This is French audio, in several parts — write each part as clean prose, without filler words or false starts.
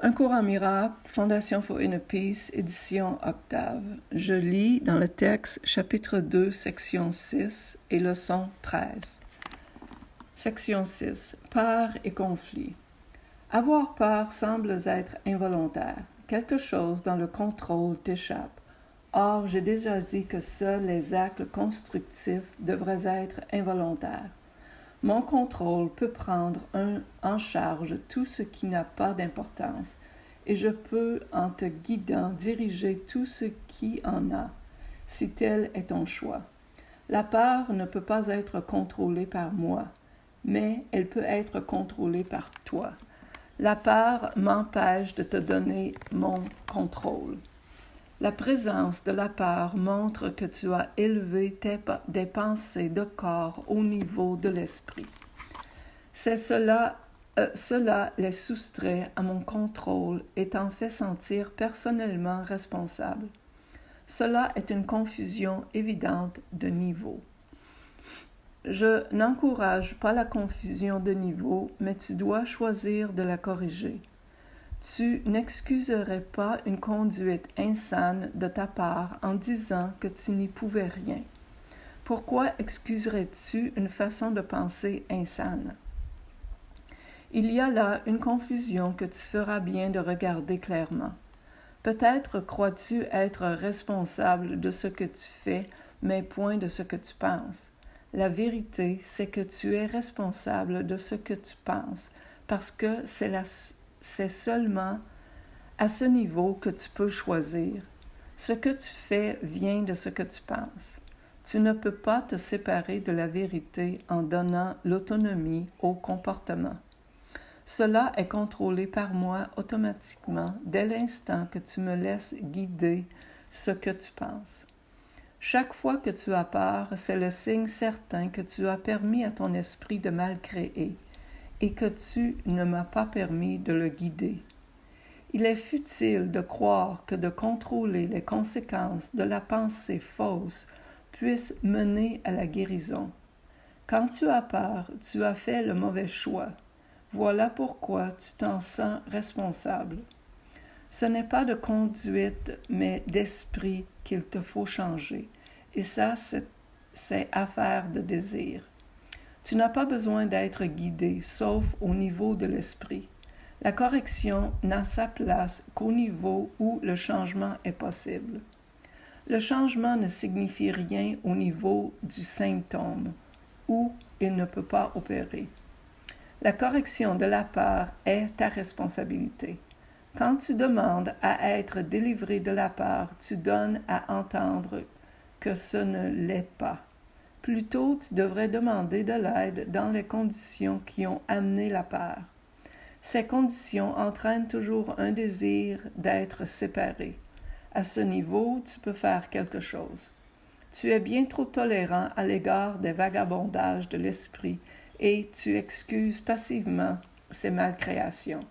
Un cours en miracle, Fondation for Inner Peace, édition Octave. Je lis dans le texte chapitre 2, section 6 et leçon 13. Section 6. Peur et conflit. Avoir peur semble être involontaire. Quelque chose dans le contrôle t'échappe. Or, j'ai déjà dit que seuls les actes constructifs devraient être involontaires. Mon contrôle peut prendre en charge tout ce qui n'a pas d'importance, et je peux, en te guidant, diriger tout ce qui en a, si tel est ton choix. La peur ne peut pas être contrôlée par moi, mais elle peut être contrôlée par toi. La peur m'empêche de te donner mon contrôle. La présence de la peur montre que tu as élevé des pensées de corps au niveau de l'esprit. C'est cela les soustrait à mon contrôle et t'en fait sentir personnellement responsable. Cela est une confusion évidente de niveau. Je n'encourage pas la confusion de niveau, mais tu dois choisir de la corriger. Tu n'excuserais pas une conduite insane de ta part en disant que tu n'y pouvais rien. Pourquoi excuserais-tu une façon de penser insane? Il y a là une confusion que tu feras bien de regarder clairement. Peut-être crois-tu être responsable de ce que tu fais, mais point de ce que tu penses. La vérité, c'est que tu es responsable de ce que tu penses, parce que c'est seulement à ce niveau que tu peux choisir. Ce que tu fais vient de ce que tu penses. Tu ne peux pas te séparer de la vérité en donnant l'autonomie au comportement. Cela est contrôlé par moi automatiquement dès l'instant que tu me laisses guider ce que tu penses. Chaque fois que tu as peur, c'est le signe certain que tu as permis à ton esprit de mal créer et que tu ne m'as pas permis de le guider. Il est futile de croire que de contrôler les conséquences de la pensée fausse puisse mener à la guérison. Quand tu as peur, tu as fait le mauvais choix. Voilà pourquoi tu t'en sens responsable. Ce n'est pas de conduite, mais d'esprit qu'il te faut changer. Et ça, c'est affaire de désir. Tu n'as pas besoin d'être guidé, sauf au niveau de l'esprit. La correction n'a sa place qu'au niveau où le changement est possible. Le changement ne signifie rien au niveau du symptôme, où il ne peut pas opérer. La correction de la peur est ta responsabilité. Quand tu demandes à être délivré de la peur, tu donnes à entendre que ce ne l'est pas. Plutôt, tu devrais demander de l'aide dans les conditions qui ont amené la peur. Ces conditions entraînent toujours un désir d'être séparé. À ce niveau, tu peux faire quelque chose. Tu es bien trop tolérant à l'égard des vagabondages de l'esprit et tu excuses passivement ces malcréations.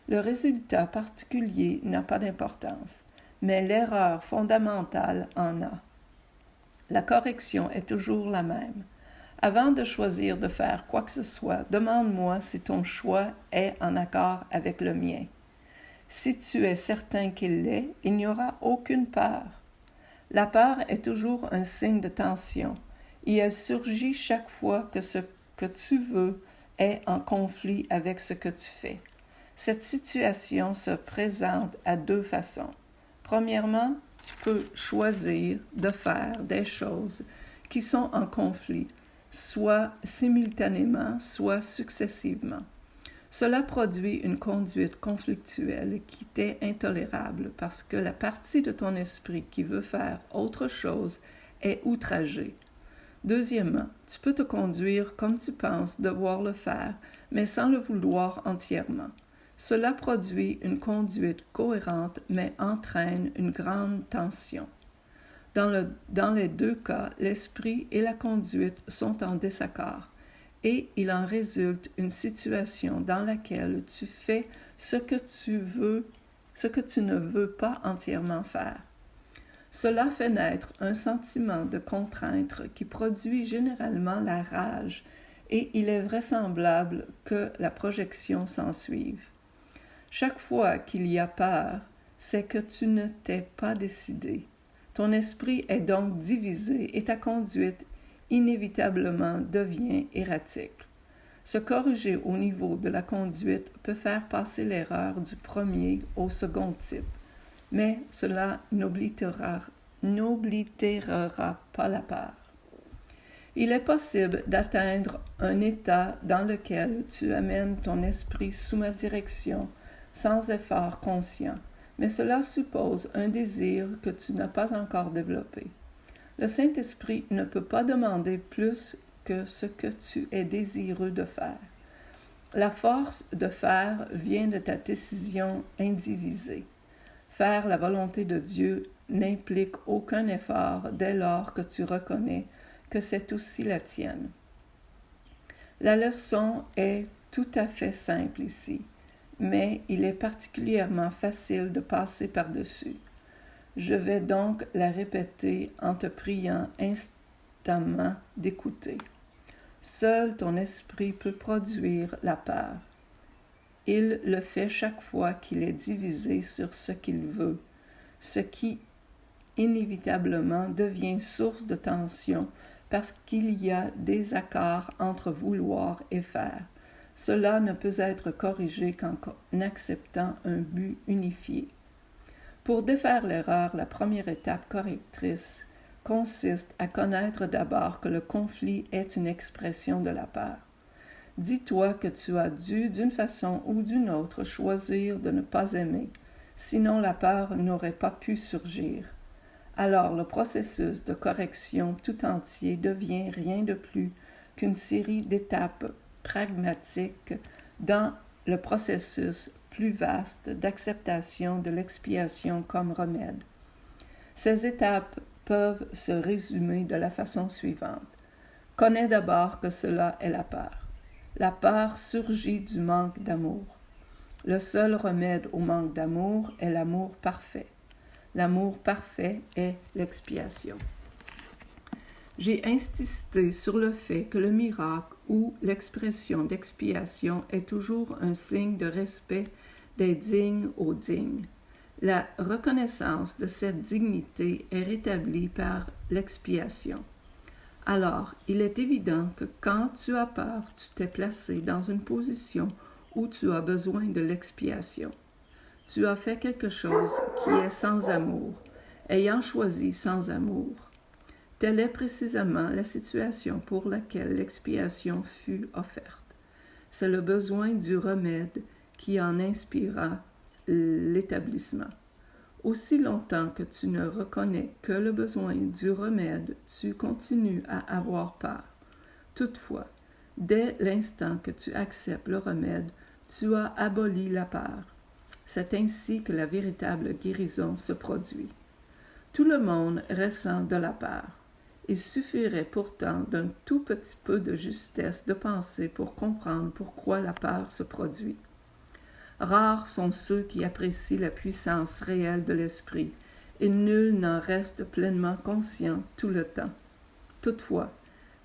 Le résultat particulier n'a pas d'importance, mais l'erreur fondamentale en a. La correction est toujours la même. Avant de choisir de faire quoi que ce soit, demande-moi si ton choix est en accord avec le mien. Si tu es certain qu'il l'est, il n'y aura aucune peur. La peur est toujours un signe de tension, et elle surgit chaque fois que ce que tu veux est en conflit avec ce que tu fais. Cette situation se présente à deux façons. Premièrement, tu peux choisir de faire des choses qui sont en conflit, soit simultanément, soit successivement. Cela produit une conduite conflictuelle qui t'est intolérable parce que la partie de ton esprit qui veut faire autre chose est outragée. Deuxièmement, tu peux te conduire comme tu penses devoir le faire, mais sans le vouloir entièrement. Cela produit une conduite cohérente, mais entraîne une grande tension. Dans les deux cas, l'esprit et la conduite sont en désaccord, et il en résulte une situation dans laquelle tu fais ce que tu ne veux pas entièrement faire. Cela fait naître un sentiment de contrainte qui produit généralement la rage, et il est vraisemblable que la projection s'ensuive. Chaque fois qu'il y a peur, c'est que tu ne t'es pas décidé. Ton esprit est donc divisé et ta conduite inévitablement devient erratique. Se corriger au niveau de la conduite peut faire passer l'erreur du premier au second type, mais cela n'oblitérera pas la peur. Il est possible d'atteindre un état dans lequel tu amènes ton esprit sous ma direction sans effort conscient, mais cela suppose un désir que tu n'as pas encore développé. Le Saint-Esprit ne peut pas demander plus que ce que tu es désireux de faire. La force de faire vient de ta décision indivisée. Faire la volonté de Dieu n'implique aucun effort dès lors que tu reconnais que c'est aussi la tienne. La leçon est tout à fait simple ici, mais il est particulièrement facile de passer par-dessus. Je vais donc la répéter en te priant instamment d'écouter. Seul ton esprit peut produire la peur. Il le fait chaque fois qu'il est divisé sur ce qu'il veut, ce qui inévitablement devient source de tension parce qu'il y a des accords entre vouloir et faire. Cela ne peut être corrigé qu'en acceptant un but unifié. Pour défaire l'erreur, la première étape correctrice consiste à connaître d'abord que le conflit est une expression de la peur. Dis-toi que tu as dû, d'une façon ou d'une autre, choisir de ne pas aimer, sinon la peur n'aurait pas pu surgir. Alors le processus de correction tout entier devient rien de plus qu'une série d'étapes pragmatiques dans le processus plus vaste d'acceptation de l'expiation comme remède. Ces étapes peuvent se résumer de la façon suivante. Connais d'abord que cela est la peur. La peur surgit du manque d'amour. Le seul remède au manque d'amour est l'amour parfait. L'amour parfait est l'expiation. J'ai insisté sur le fait que le miracle ou l'expression d'expiation est toujours un signe de respect des dignes aux dignes. La reconnaissance de cette dignité est rétablie par l'expiation. Alors, il est évident que quand tu as peur, tu t'es placé dans une position où tu as besoin de l'expiation. Tu as fait quelque chose qui est sans amour, ayant choisi sans amour. Telle est précisément la situation pour laquelle l'expiation fut offerte. C'est le besoin du remède qui en inspira l'établissement. Aussi longtemps que tu ne reconnais que le besoin du remède, tu continues à avoir peur. Toutefois, dès l'instant que tu acceptes le remède, tu as aboli la peur. C'est ainsi que la véritable guérison se produit. Tout le monde ressent de la peur. Il suffirait pourtant d'un tout petit peu de justesse de pensée pour comprendre pourquoi la peur se produit. Rares sont ceux qui apprécient la puissance réelle de l'esprit, et nul n'en reste pleinement conscient tout le temps. Toutefois,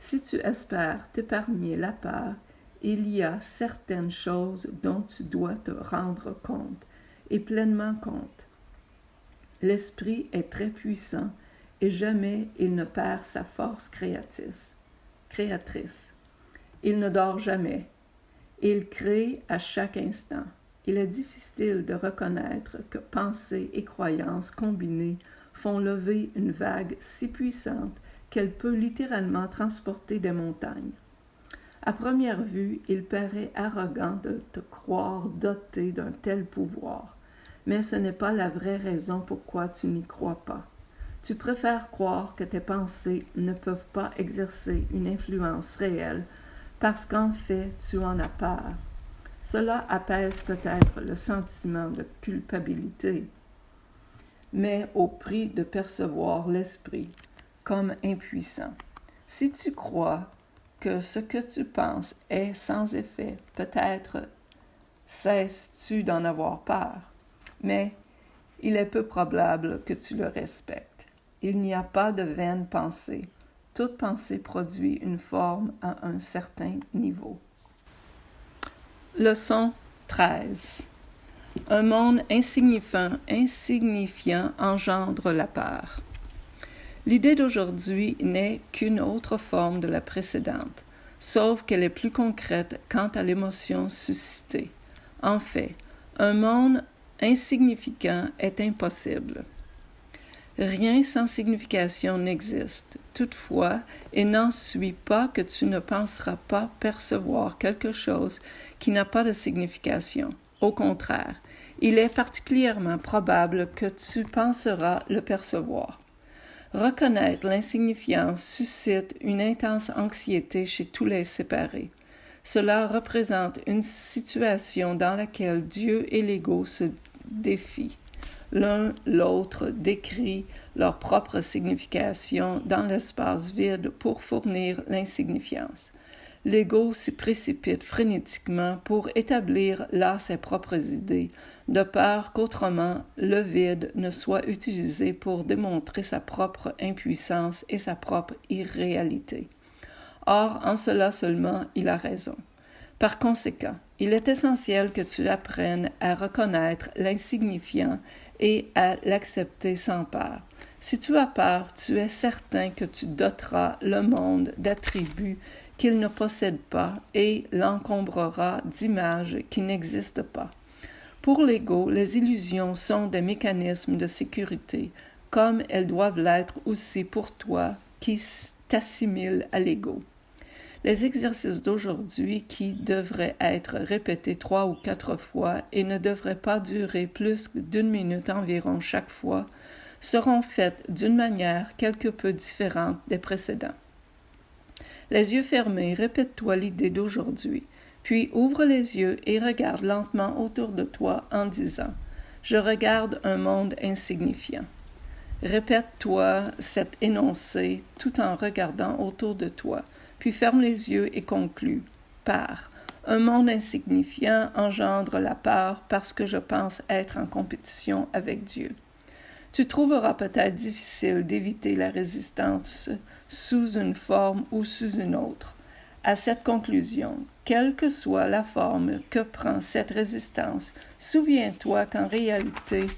si tu espères t'épargner la peur, il y a certaines choses dont tu dois te rendre compte, et pleinement compte. L'esprit est très puissant, et jamais il ne perd sa force créatrice. Il ne dort jamais. Il crée à chaque instant. Il est difficile de reconnaître que pensée et croyances combinées font lever une vague si puissante qu'elle peut littéralement transporter des montagnes. À première vue, il paraît arrogant de te croire doté d'un tel pouvoir, mais ce n'est pas la vraie raison pourquoi tu n'y crois pas. Tu préfères croire que tes pensées ne peuvent pas exercer une influence réelle parce qu'en fait, tu en as peur. Cela apaise peut-être le sentiment de culpabilité, mais au prix de percevoir l'esprit comme impuissant. Si tu crois que ce que tu penses est sans effet, peut-être cesses-tu d'en avoir peur, mais il est peu probable que tu le respectes. Il n'y a pas de vaine pensée. Toute pensée produit une forme à un certain niveau. Leçon 13. Un monde insignifiant engendre la peur. L'idée d'aujourd'hui n'est qu'une autre forme de la précédente, sauf qu'elle est plus concrète quant à l'émotion suscitée. En fait, un monde insignifiant est impossible. Rien sans signification n'existe. Toutefois, il n'en suit pas que tu ne penseras pas percevoir quelque chose qui n'a pas de signification. Au contraire, il est particulièrement probable que tu penseras le percevoir. Reconnaître l'insignifiance suscite une intense anxiété chez tous les séparés. Cela représente une situation dans laquelle Dieu et l'ego se défient. L'un l'autre décrit leur propre signification dans l'espace vide pour fournir l'insignifiance. L'ego s'y précipite frénétiquement pour établir là ses propres idées, de peur qu'autrement le vide ne soit utilisé pour démontrer sa propre impuissance et sa propre irréalité. Or, en cela seulement, il a raison. Par conséquent, il est essentiel que tu apprennes à reconnaître l'insignifiant et à l'accepter sans peur. Si tu as peur, tu es certain que tu doteras le monde d'attributs qu'il ne possède pas et l'encombrera d'images qui n'existent pas. Pour l'ego, les illusions sont des mécanismes de sécurité, comme elles doivent l'être aussi pour toi qui t'assimile à l'ego. Les exercices d'aujourd'hui, qui devraient être répétés 3 ou 4 fois et ne devraient pas durer plus d'1 minute environ chaque fois, seront faits d'une manière quelque peu différente des précédents. Les yeux fermés, répète-toi l'idée d'aujourd'hui, puis ouvre les yeux et regarde lentement autour de toi en disant « Je regarde un monde insignifiant ». Répète-toi cet énoncé tout en regardant autour de toi, puis ferme les yeux et conclue par « Un monde insignifiant engendre la peur parce que je pense être en compétition avec Dieu ». Tu trouveras peut-être difficile d'éviter la résistance sous une forme ou sous une autre. À cette conclusion, quelle que soit la forme que prend cette résistance, souviens-toi qu'en réalité,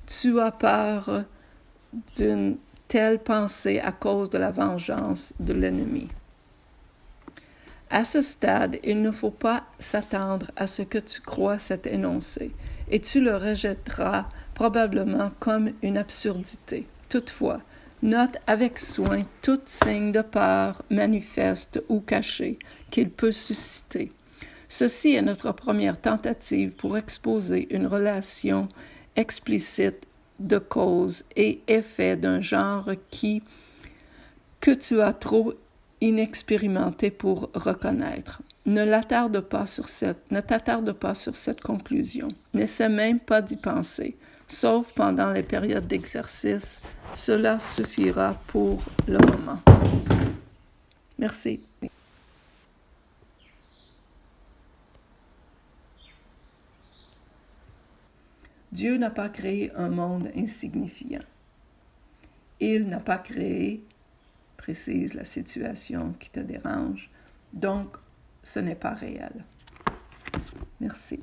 tu as peur d'une telle pensée à cause de la vengeance de l'ennemi. À ce stade, il ne faut pas s'attendre à ce que tu crois cet énoncé, et tu le rejetteras probablement comme une absurdité. Toutefois, note avec soin tout signe de peur manifeste ou caché qu'il peut susciter. Ceci est notre première tentative pour exposer une relation explicite de cause et effet d'un genre que tu as trop inexpérimenté pour reconnaître. Ne t'attarde pas sur cette conclusion. N'essaie même pas d'y penser, sauf pendant les périodes d'exercice. Cela suffira pour le moment. Merci. Dieu n'a pas créé un monde insignifiant. Il n'a pas créé, précise la situation qui te dérange, donc ce n'est pas réel. Merci.